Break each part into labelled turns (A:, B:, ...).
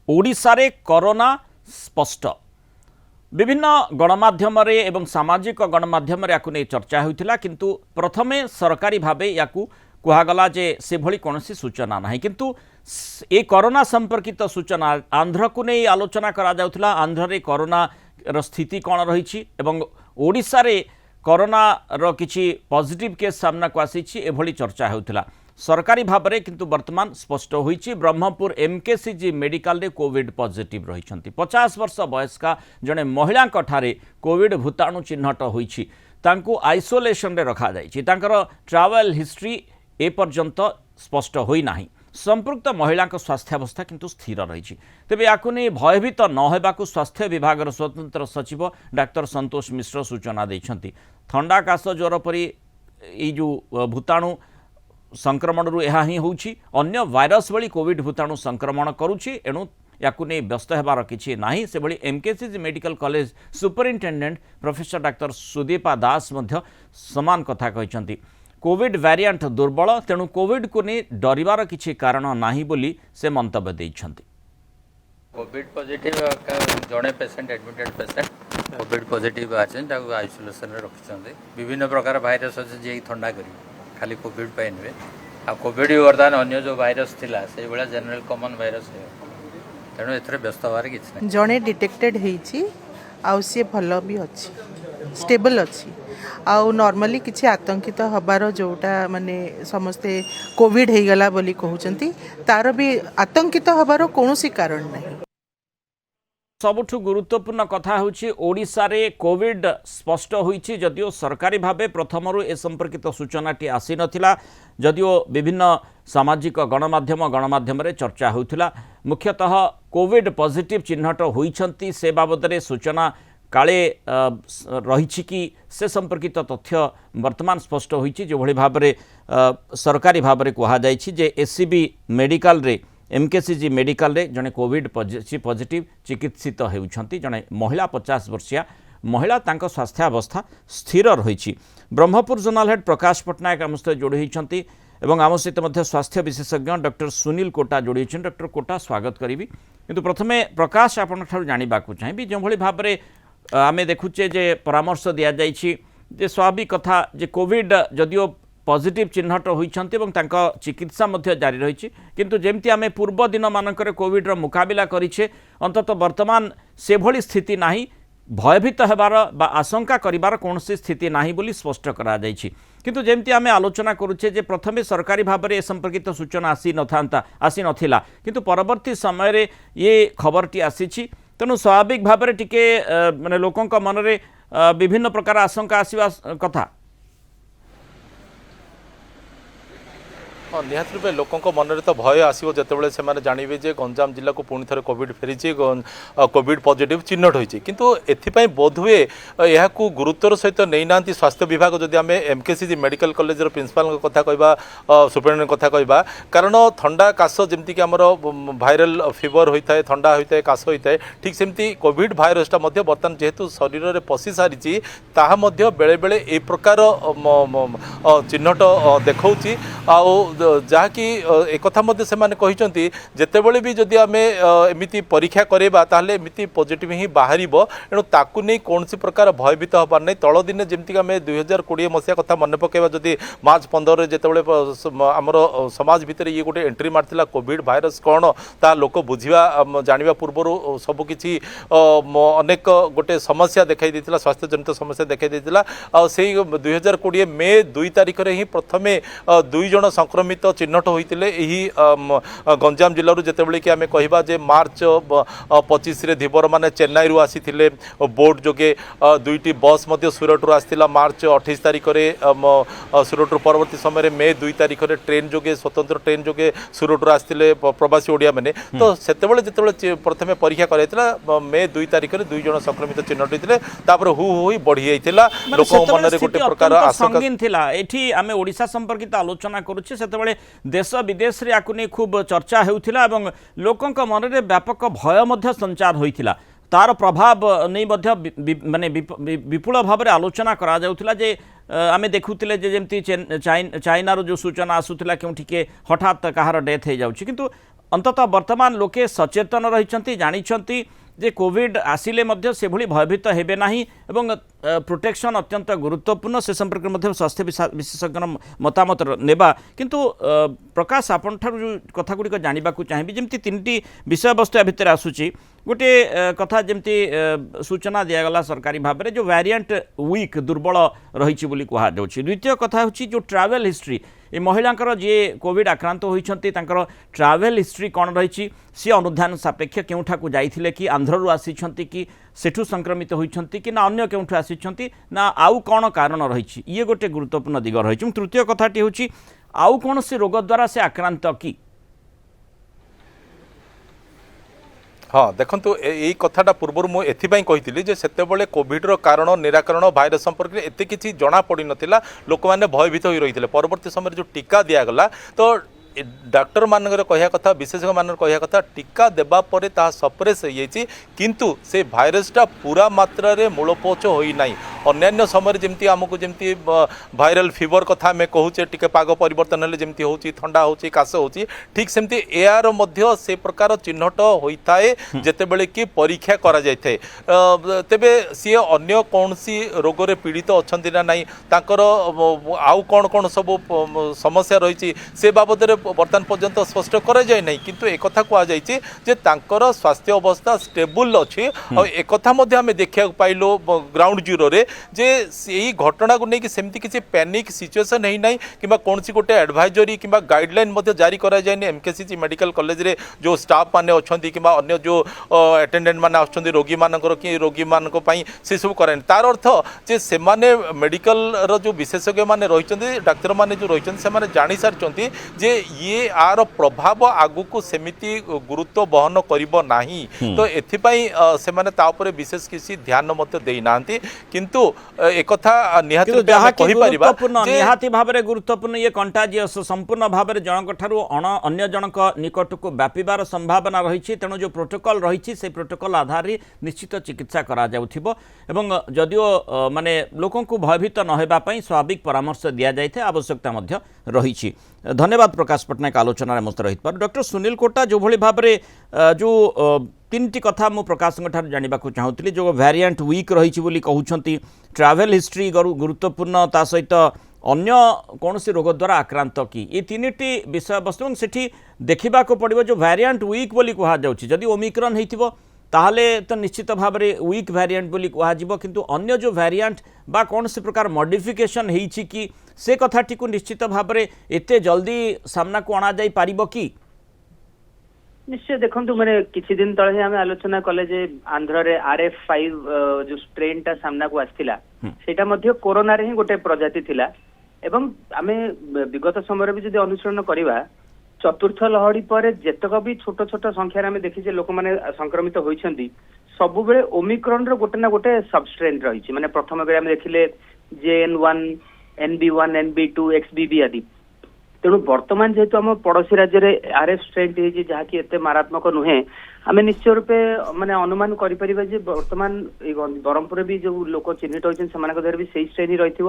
A: ओडिशारे corona स्पष्ट विभिन्न गणमाध्यम एवं सामाजिक गणमाध्यम या चर्चा होता किंतु प्रथमे सरकारी भाव या कहगला जे से भली कौन सूचना ना किंतु ये कोरोना संपर्कित सूचना आंध्र को नहीं आलोचना करा आंध्र रे कोरोना स्थिति कौन रही ओडिशा रे कोरोना रो किछि पॉजिटिव केस सामना को आसी एभली चर्चा होता सरकारी भाव में किंतु वर्तमान स्पष्ट होईछि ब्रह्मपुर एमकेसीजी मेडिकल रे कोविड पॉजिटिव रही 50 वर्ष वयस्का जड़े महिला ठारे कोविड भूताणु चिन्हट होईछि तांकु आइसोलेशन रे रखा जाइछि तांकर ट्रैवल हिस्ट्री ए पर्यंत स्पष्ट होई नाही संपृक्त महिला स्वास्थ्यावस्था किंतु स्थिर रही तेज या भयभीत नहेबाकू स्वास्थ्य विभाग स्वतंत्र सचिव डाक्टर संतोष मिश्र सूचना देइछंती थंडा काश ज्वर परी ये जो भूताणु संक्रमण रू यह ही होउछि अन्य वायरस भली कोविड भूताणु संक्रमण करुछि एणु याकू नहीं व्यस्त होबार किछि नाही से भली MKCG medical college superintendent professor doctor Sudipa Das मध्य समान कथा कहिसंती कोविड वेरिएंट दुर्बल तेणु कोविड को नहीं डरिवार किछि कारण नाही बोली से मंतव्य देइछंती
B: कोविड पॉजिटिव जड़े patient admitted patient covid positive आछन ताको आइसोलेशन रे रखिसंती विभिन्न प्रकार भाइरस अछि जे ठंडा करी खाली कोविड पे नुहे आ कोविड वर्तमान अन्य जो भाइरस थिला से बड़ा जनरल कॉमन भाइरस है तेणु एथरे व्यस्त होबार किछि नै
C: जणे डिटेक्टेड हेछि आ सी भल भी अछि स्टेबल अछि आ नॉर्मली किछि आतंकित हबार जोटा माने समस्ते कोविड हे गला बोली कहउचंती तार भी आतंकित हबार कोनोसी कारण नहीं
A: सबुठु गुरुत्वपूर्ण कथा होछि ओडिशा रे कोविड स्पष्ट होईछि जदियो सरकारी भावे प्रथमरु ए संपर्कित सूचनाटी आसी नथिला जदियो विभिन्न सामाजिक गणमाध्यम रे चर्चा होउथिला मुख्यतः कोविड पॉजिटिव चिन्हट होईछंती से बाबद रे सूचना काले रही कि से संपर्कित तथ्य वर्तमान स्पष्ट होईछि जो भली भाव रे सरकारी भाव रे कहा जायछि जे एससीबी मेडिकल रे एमकेसीजी मेडिकल रे जने कोविड पॉजिटिव चिकित्सित होउछंती जने महिला 50 वर्षीय महिला तांको स्वास्थ्यावस्था स्थिर रही ब्रह्मपुर जोनाल हेड प्रकाश पट्टनायक आम सहित जोड़ी होती एवं आम सहित मध्य स्वास्थ्य विशेषज्ञ डॉक्टर सुनील कोटा जोड़ी होती डॉक्टर कोटा स्वागत करी किंतु प्रथमे प्रकाश आपण जानवा चाहिए जो भली भाव में आम देखुचे जे परामर्श दि जाइए स्वाभाविक कथा जे कोविड जदियो पॉजिटिव चिन्हट होती चिकित्सा जारी रही किंतु जेमती आम पूर्व दिन मानक कोविड मुकाबिला करिछे अंतत वर्तमान से भली स्थिति नाही भयभीत होबार बा आशंका करिबार कौन स्थिति नाही बोली स्पष्ट करा जाइछि किंतु जेमती आम आलोचना करुचे जे प्रथमे सरकारी भाव में ए संपर्कित सूचना आसी नथिला किंतु परवर्ती समय रे ये खबरटी आसीछि तेणु स्वाभाविक भाव में टिके माने लोकंक मन रे विभिन्न प्रकार आशंका आसीबा कथा
D: हाँ निहत रूपे लोकों मन में तो भय आसो जिते से जानवे जे गंजाम जिला को पुणी थे कोविड फेरी कोविड पॉजिटिव चिन्हट होती किंतु एथिपाई बोधहुए यह गुरुत्वर सहित नहीं ना स्वास्थ्य विभाग जदि आम एमकेसीजी मेडिकल कॉलेज प्रिंसिपाल कथा कहवा सुपरिटेडेंट कथा कहवा कारण थंडा काश जमीक आमर भाइराल फीवर होता है थंडा होता है काश होता है ठीक सेमती कोविड भाइरसटा बर्तमान जेहेतु शरीर में पशि सारी ताहा बेले बेले ए प्रकार चिन्हट देखा जहाँकि एक से जितेबले भी जदि आम एमती परीक्षा करवा ताहले एमती पॉजिटिव ही बाहर एणु ताकू नहीं कौन प्रकार भयभीत हबार नहीं तल दिन जमीक आम 2020 मसीहा कथा मन पकेबा जदि मार्च 15 जितेबले आमर समाज भितर ये गोटे एंट्री मार्ता कोविड भाइरस कौन ता लोक बुझा जाना पूर्वर सबकि अनेक गोटे समस्या देखाई देता स्वास्थ्य जनित समस्या देखाई देता से 2020 मे 2 तारिख ही प्रथमे 2 जन संक्रमित चिन्हट होते गंजाम जिलूर जितेबले कि आम कहवा जे मार्च 25 धीवर मैंने चेन्नई आसी बोट जोगे 2टी बस सूरत रू आसाला मार्च 28 तारिख में सूरत परवर्ती समय मे 2 तारिख में ट्रेन जोगे स्वतंत्र ट्रेन जोगे सूरत रू आसते प्रवासी ओडिया मैंने तो से प्रथम परीक्षा कर मे 2 तारिख में 2 जन संक्रमित चिन्हट होते हु हु बढ़ी जाता लोक मन में गोटे प्रकार
A: आशंका आम ओडिशा संपर्कित आलोचना करुचे से देश विदेश रे आकु नहीं खूब चर्चा होउथिला एवं लोकंक मन में व्यापक भय मध्य संचार होइथिला तार प्रभाव नहीं माने विपुल भाव में आलोचना करा जाउथिला जे आम देखुले जमी चाइनार जो सूचना आसूला क्योंकि हठात कहार डेथ हो जाउछि किंतु अंततः वर्तमान लोके सचेतन रही जानी जे कोविड आसिले मध्य से भली भयभीत हेबे नाही एवं प्रोटेक्शन अत्यंत गुरुत्वपूर्ण से संपर्क में स्वास्थ्य विशेषज्ञ मतामत नेबा किंतु प्रकाश आपण ठारू जो कथा गुड़िक जानवा चाहिए जमी तीन विषय वस्तु भितर आसूची गोटे कथा जमती सूचना दिगला सरकारी भाव में जो वेरिएंट वीक दुर्बल रही कहुच्छी द्वितीय कथा हूँ जो ट्रावेल हिस्ट्री ये महिलांकर जी कोविड आक्रांत होती ट्रावेल हिस्ट्री कौन रही सी अनुधान सापेक्ष केउठा को जाइथिले कि आंध्ररू आसी कि सेठू संक्रमित होती कि ना अन्य केउठू आसी ना आउ कौन कारण रही ये गोटे गुरुत्वपूर्ण दिग रही तृतीय कथाटी हूँ आउ कौन से रोग द्वारा से आक्रांत कि
D: हाँ देखो यही कथाटा पूर्व मुझे कही जे सेतेबेले कोविड्र कारण निराकरण भाइरस संपर्क में एत किसी जना पड़ नाला लोक मैंने भयभीत हो रही थे परवर्ती समय जो टीका दिगला तो डॉक्टर मानकर कहया कथा विशेषज्ञ मान कहया कथा टीका देबा परे ता सप्रेस हो जाइए किंतु से भाइरसटा पूरा मात्रा रे मूलपोच होई नाही अन्य समय जमती आमको जमती भाइराल फीवर कथा आम कहूचे टिके पाग परिवर्तन हेले जमती होची ठंडा होची काश होची ठीक सेमती एआर मध्य से प्रकार चिन्हट होता है जेतेबेले कि परीक्षा करा जाय थे तेबे सी अन्य कौनसी रोग रे पीड़ित अछंती ना नाही ताकर आउ कोन कोन सब समस्या रही से बाबद रे बर्तमान पर्यंत स्पष्ट करा जाय नहीं किंतु एक कथा कहा जाय जे तांकर स्वास्थ्य अवस्था स्टेबल अछि और एक कथा मध्य आमे देखिया पाइलो ग्राउंड जीरो रे जे यही घटना को लेकिन सेमती किसी पैनिक सिचुएसन है ना कि कौन सी गोटे एडवाइजरी कि गाइडलाइन जारी करा जाए एमकेसीजी मेडिकल कॉलेज रे जो स्टाफ माने अच्छी कि अन्य जो अटेंडेंट माने आछंती रोगी मानकर कि रोगी मानक पई से सब कराए तार अर्थ जे से माने मेडिकल रो जो विशेषज्ञ माने रहिचंती डाक्टर माने जो रहिचंती से माने जानि सारचंती जे ये आर प्रभाव आगु को सेमिति गुरुत्व बहन करिबो नाही तो एथिपई से माने ता ऊपर विशेष किसी ध्यान मते देई नांती किंतु एक कथा निहाती कहि परिबा
A: निहाती भाव में गुरुत्वपूर्ण ये कंटाजियस संपूर्ण भाव में जनक ठारू अन्य जनक निकट को व्यापार संभावना रही तेणु जो प्रोटोकॉल रही से प्रोटोकॉल आधार निश्चित चिकित्सा करा जाउथिबो एवं जदियो माने लोकों को भयभीत न हेबा पई स्वाभाविक परामर्श दिया जाइथे आवश्यकता मध्य रही धन्यवाद प्रकाश पट्टनायक आलोचना मस्त रही डॉक्टर सुनील कोटा जो भली भाव में जो तीन टी कथा मु प्रकाश जानवा चाहूली जो वेरिएंट वीक रही कहते ट्रावेल हिस्ट्री गुरुत्वपूर्ण ता सहित अन्य कौन सी रोग द्वारा आक्रांत कि ये तीन टी विषय वस्तु से देखा पड़ो जो वेरिएंट वीक बोली कहुच्छी जदि ओमिक्रॉन हो ताहले तो निश्चित भाव में वीक वेरिएंट बोली कह किंतु अन्य जो वेरिएंट बा कौन से प्रकार मॉडिफिकेशन होइछि कि से कथाटी को निश्चित भाव में एते जल्दी सामना को अणा जाई पारिबो कि
E: निश्चय देखो मैंने किसी दिन तले आम आलोचना कले जे आंध्र रे RF5 जो स्ट्रेन टा सामना को आसथिला सेटा मध्य कोरोना रे ही गोटे प्रजाति थिला एवं आमे विगत समय भी जदि अनुसरण करिवा चतुर्थ लहड़ी पर जेतक भी छोट छोट संख्यार आमे देखि जे लोक माने संक्रमित होइछंती सब बेले ओमिक्रॉन रो गोटे ना गोटे सबस्ट्रेन रहिछि माने प्रथम बेले आमे देखिले JN1 NB1 NB2 XBB आदि तेणु वर्तमान जेहेतु आम पड़ोसी राज्य में RF स्ट्रेन जहाँकि एत मारात्मक नुहे आम निश्चय रूपे माने अनुमान करें जे वर्तमान ब्रह्मपुर भी जो लोक चिन्हित होती भी सही स्ट्रेन ही रही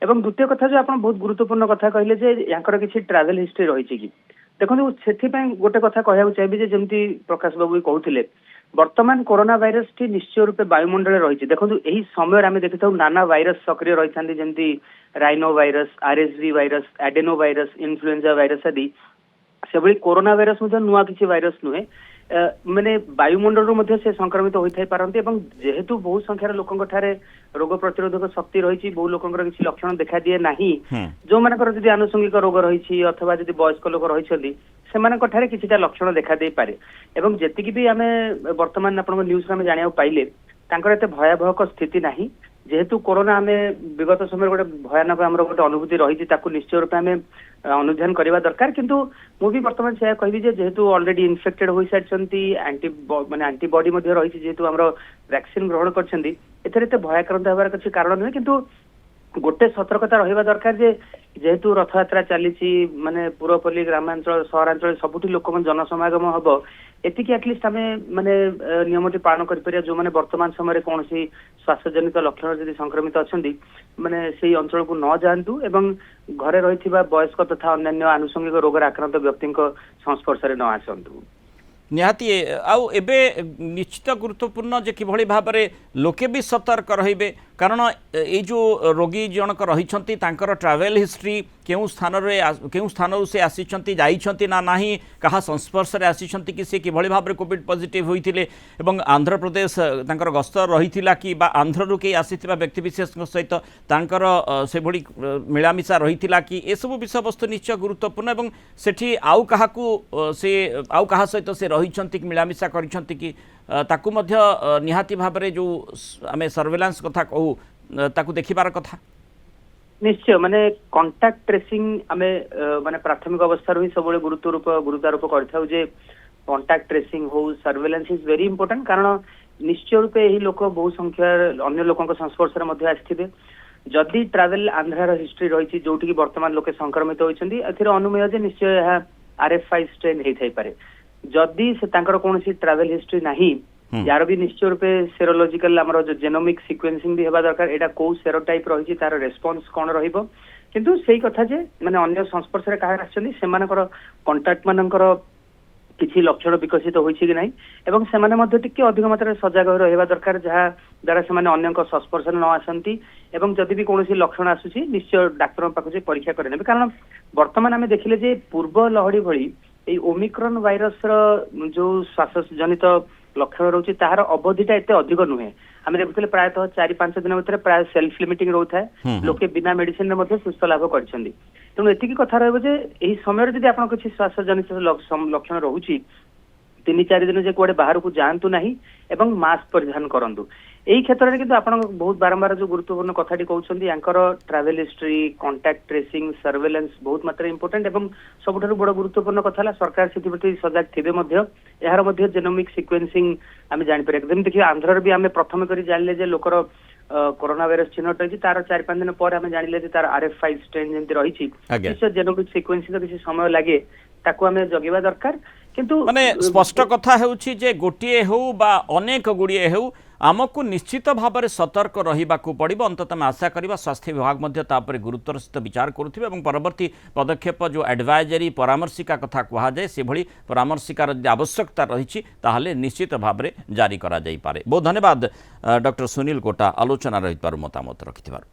E: एवं द्वितीय कथा जो आप बहुत गुरुत्वपूर्ण कथा कहले जे यहाँ किसी ट्रावेल हिस्ट्री रही कि देखो से गोटे कथा कहना चाहिए जमी प्रकाश बाबू कहते वर्तमान कोरोना भाइरस टी निश्चय रूपे वायुमंडल रही देखो यही समय आम देखी था नाना भाइरस सक्रिय रही था जमी rhino virus RSV virus adeno virus influenza virus आदि से भली कोरोना भाइरस नुआ किसी भाइरस नुहे माने वायुमंडल से संक्रमित होता पारती जेहेतु बहु संख्यार लोकों ठारे रोग प्रतिरोधक शक्ति रही बहु लोकर किसी लक्षण देखा दिए ना जो मानकर जदि आनुषंगिक रोग रही अथवा जदि वयस्क लोक रही से किसी लक्षण देखा दे पारे एवं जेतिकी भी आमे वर्तमान आपन न्यूज में जानिया पाइले तांकर एते भयावह स्थिति नाही जेहेतु कोरोना आमे विगत समय गोटे भयानक आमर गोटे अनुभूति रही निश्चय रूप आमे अनुध्यान करवा दरकार किंतु मुझे वर्तमान से कहबी जेहेतु ऑलरेडी इन्फेक्टेड हो सारी एंटीबॉडी रही जेहेतु आमर वैक्सीन ग्रहण करछंती एथरे भयाक्रांत होबार किसी कारण नुहे किंतु गोटे सतर्कता रहिबा दरकार जे जेहेतु रथयात्रा चली माने पूर्वपल्ली ग्रामांचल सहरांचल सबुठी लोक जनसमागम हम एतिकी एटलिस्ट आम माने नियमटी पालन कर जो मैंने वर्तमान समय कौन स्वास्थ्य जनित लक्षण जदि संक्रमित अच्छा माने से अंचल को न जातु एवं घरे रही वयस्क तथा अन्य आनुषंगिक रोग आक्रांत व्यक्ति संस्पर्श न आसतु
A: निहाती आउ एबे निश्चित गुरुत्वपूर्ण जे किभଳି भाबरे लोके भी सतर्क रहिबे कारण ए जो रोगी जनक रहिछंती तांकर ट्रैवल हिस्ट्री केउ स्थान से आसीछंती जाइछंती ना नाही कहा संस्पर्श रे आसीछंती कि से किभଳି भाबरे कोविड पॉजिटिव होइथिले एवं आंध्र प्रदेश तांकर गस्त रहिथिला कि बा आंध्र रु के आसीथिबा व्यक्ति विशेष सहित तांकर से भଳି मिलामिशा रहिथिला कि ए सब विषय वस्तु निश्चय गुरुत्वपूर्ण एवं सेठी आउ काहाकू से आउ काहा सहित से रहिछंती कि मिलामिशा करिछंती कि ताकू मध्य निहाती भाबरे जो आमे सर्वेलांस कथा कहू ताकू देखिबार कथा
E: निश्चय माने कांटेक्ट ट्रेसिंग आमे माने प्राथमिक अवस्था रही सब गुरुत्वारोप करथाउ जे कांटेक्ट ट्रेसिंग हो सर्वेलेंस इज वेरी इंपोर्टेंट कारण निश्चय रूपे यही लोक बहु संख्या अन्य लोकक संस्पर्श रे मध्य आस्थिबे जदि ट्रैवल आंध्रार हिस्ट्री रही जोटि कि वर्तमान लोके संक्रमित होइछन्ती एथिर अनुमेय जे निश्चय यह RF5 स्ट्रेन हेइ थाइ पारे जदि से तांकर कोनोसी ट्रैवल हिस्ट्री नाही यार भी निश्चय रूपे सेरोलॉजिकल हमरो जो जेनोमिक सीक्वेंसिंग भी हेबा दरकार एटा को सेरोटाइप रही तार रेस्पॉन्स कोन रहिबो किंतु सेही कथा जे माने अन्य संस्पर्श रे काहे आछन्ती सेमानकर कांटेक्ट मानकर किछि लक्षण विकसित होइछि कि नाही एवं सेमाने मध्ये टिके अधिक मात्रा सजग रहबा दरकार जहा द्वारा सेमाने अन्यक संस्पर्श न आसंती एवं जदि भी कोनोसी लक्षण आसुछि निश्चय डाक्टर पाखु जे परीक्षा करे नेबे कारण वर्तमान आमे देखिले जे पूर्व लहड़ी भଳି এই ओमिक्रॉन वायरस जो श्वास जनित लक्षण रोचे तार अवधिटा एते अधिक नुहे आम देखुले प्रायतः 4-5 दिन भीतर प्राय सेल्फ लिमिटिंग रोथा है लोके बिना मेडिसिन रे सुस्थ लाभ करछन्ती तेणु एतिकी कथा रहबो जे एही समय जदि आपण किछि श्वास जनित लक्षण रहुची 3-4 दिन जे कोडे बाहर को जानतु नाही एवं मास्क परिधान करंतु एही क्षेत्र रे किंतु आपण बहुत बारंबार जो गुरुत्वपूर्ण कथाटी कहउछन्ती यांकर travel history contact tracing surveillance बहुत मात्रा इंपोर्टेंट एवं सबुठारु बड़ गुरुत्वपूर्ण कथा ला सरकार सेति सजग थिबे मध्य यार मध्य जेनोमिक सीक्वेंसिंग आमे जानि पारे एकदम देखि आंध्र भी आमे प्रथम करी जानले जे लोकर कोरोना वायरस चिन्हट रही तार 4-5 दिन पर आमे जानिले जे तार RF5 स्ट्रेन जेंति रही जेनोमिक सीक्वेंसिंग किसी समय लागे ताकू आमे जगिबा दरकार किंतु
A: माने स्पष्ट कथा हेउछि जे गोटिए हो बा अनेक गुड़िए हो आमको निश्चित भाव में सतर्क रहिबाकू पड़िबो अंततः आम आशा करबा स्वास्थ्य विभाग मध्य तापर गुरुत्वर सहित विचार करुथिबे एवं परवर्ती पदक्षेप जो एडवाइजरी परामर्शिका कथा कहा जाए से भली परामर्शिकार यदि आवश्यकता रही ताहले निश्चित भाव में जारी करा जाई पारे। बहुत धन्यवाद डॉक्टर सुनील कोटा आलोचना रहित मतामत रखिथिबार।